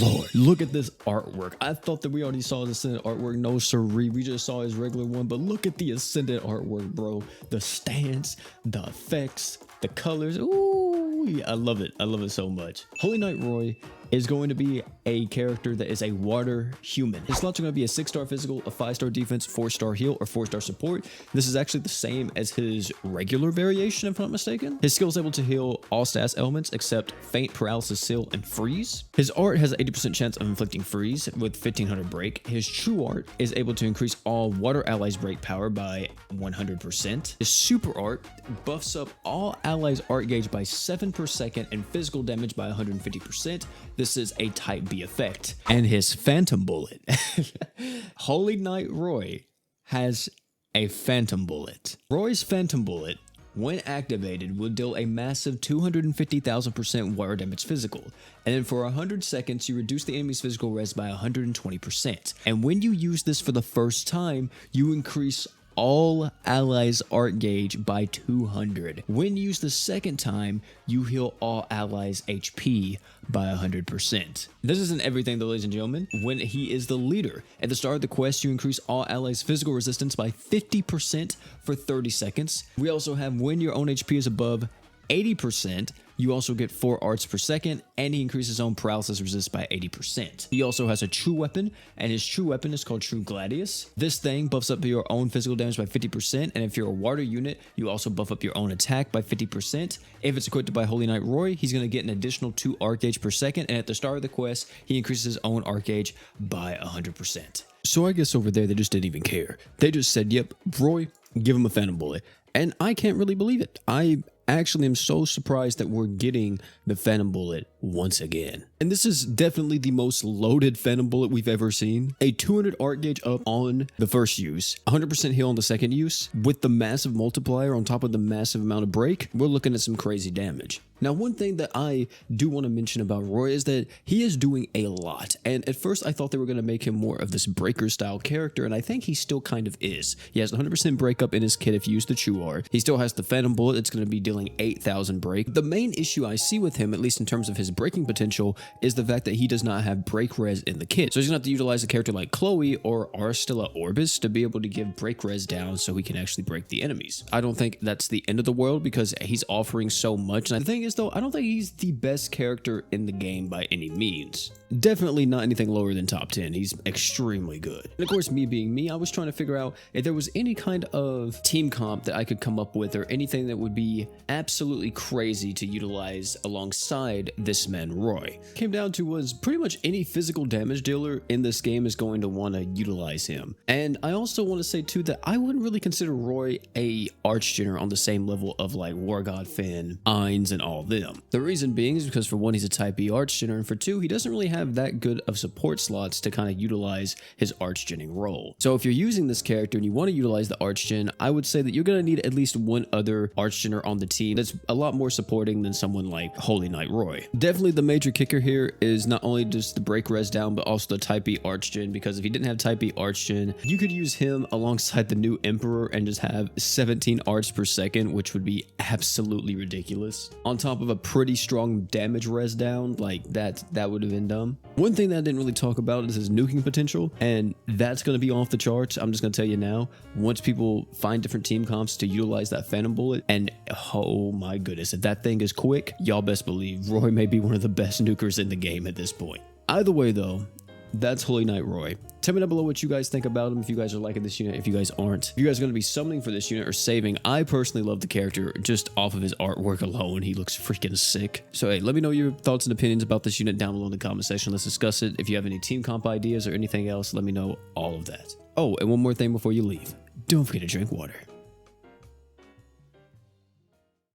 lord, look at this artwork. I thought that we already saw the Ascendant artwork. No siree, we just saw his regular one, but look at the Ascendant artwork, bro. The stance, the effects, the colors. Ooh, I love it. I love it so much. Holy Knight Roy is going to be a character that is a water human. His slots are going to be a 6-star physical, a 5-star defense, 4-star heal, or 4-star support. This is actually the same as his regular variation, if I'm not mistaken. His skill is able to heal all stats elements except faint, paralysis, seal, and freeze. His art has an 80% chance of inflicting freeze with 1500 break. His true art is able to increase all water allies break power by 100%. His super art buffs up all allies art gauge by 7 per second and physical damage by 150%. This is a type B effect. And his Phantom Bullet. Holy Knight Roy has a Phantom Bullet. Roy's Phantom Bullet, when activated, will deal a massive 250,000% water damage physical. And then for 100 seconds, you reduce the enemy's physical res by 120%. And when you use this for the first time, you increase all allies art gauge by 200. When used the second time, you heal all allies HP by 100%. This isn't everything though, ladies and gentlemen. When he is the leader, at the start of the quest, you increase all allies physical resistance by 50% for 30 seconds. We also have when your own HP is above 80%, you also get 4 arts per second, and he increases his own paralysis resist by 80%. He also has a true weapon, and his true weapon is called True Gladius. This thing buffs up your own physical damage by 50%, and if you're a water unit, you also buff up your own attack by 50%. If it's equipped by Holy Knight Roy, he's going to get an additional 2 arc gauge per second, and at the start of the quest, he increases his own arc gauge by 100%. So I guess over there, they just didn't even care. They just said, yep, Roy, give him a Phantom Bullet. And I can't really believe it. I actually am so surprised that we're getting the Phantom Bullet once again. And this is definitely the most loaded Phantom Bullet we've ever seen. A 200 art gauge up on the first use, 100% heal on the second use, with the massive multiplier on top of the massive amount of break, we're looking at some crazy damage. Now, one thing that I do want to mention about Roy is that he is doing a lot. And at first, I thought they were going to make him more of this breaker-style character, and I think he still kind of is. He has 100% break up in his kit if you use the True Art. He still has the Phantom Bullet that's going to be dealing 8,000 break. The main issue I see with him, at least in terms of his breaking potential, is the fact that he does not have break res in the kit. So he's going to have to utilize a character like Chloe or Arstella Orbis to be able to give break res down so he can actually break the enemies. I don't think that's the end of the world because he's offering so much. And the thing is, though, I don't think he's the best character in the game by any means. Definitely not anything lower than top 10. He's extremely good. And of course, me being me, I was trying to figure out if there was any kind of team comp that I could come up with or anything that would be absolutely crazy to utilize alongside this man Roy. Came down to was pretty much any physical damage dealer in this game is going to want to utilize him. And I also want to say too that I wouldn't really consider Roy a archgener on the same level of like War God Finn, Ainz, and all them. The reason being is because for one, he's a type B archgener, and for two, he doesn't really have that good of support slots to kind of utilize his archgenning role. So if you're using this character and you want to utilize the archgen, I would say that you're going to need at least one other archgener on the team that's a lot more supporting than someone like Holy Knight Roy. Definitely the major kicker here is not only just the break res down, but also the type B archgen, because if you didn't have type B archgen, you could use him alongside the new Emperor and just have 17 arts per second, which would be absolutely ridiculous. On top of a pretty strong damage res down, like that would have been dumb. One thing that I didn't really talk about is his nuking potential, and that's going to be off the charts. I'm just going to tell you now, once people find different team comps to utilize that Phantom Bullet, and oh my goodness, if that thing is quick, y'all best believe Roy may be one of the best nukers in the game at this point. Either way though, that's Holy Knight Roy. Tell me down below what you guys think about him, if you guys are liking this unit, if you guys aren't. If you guys are going to be summoning for this unit or saving, I personally love the character just off of his artwork alone. He looks freaking sick. So hey, let me know your thoughts and opinions about this unit down below in the comment section. Let's discuss it. If you have any team comp ideas or anything else, let me know all of that. Oh, and one more thing before you leave. Don't forget to drink water.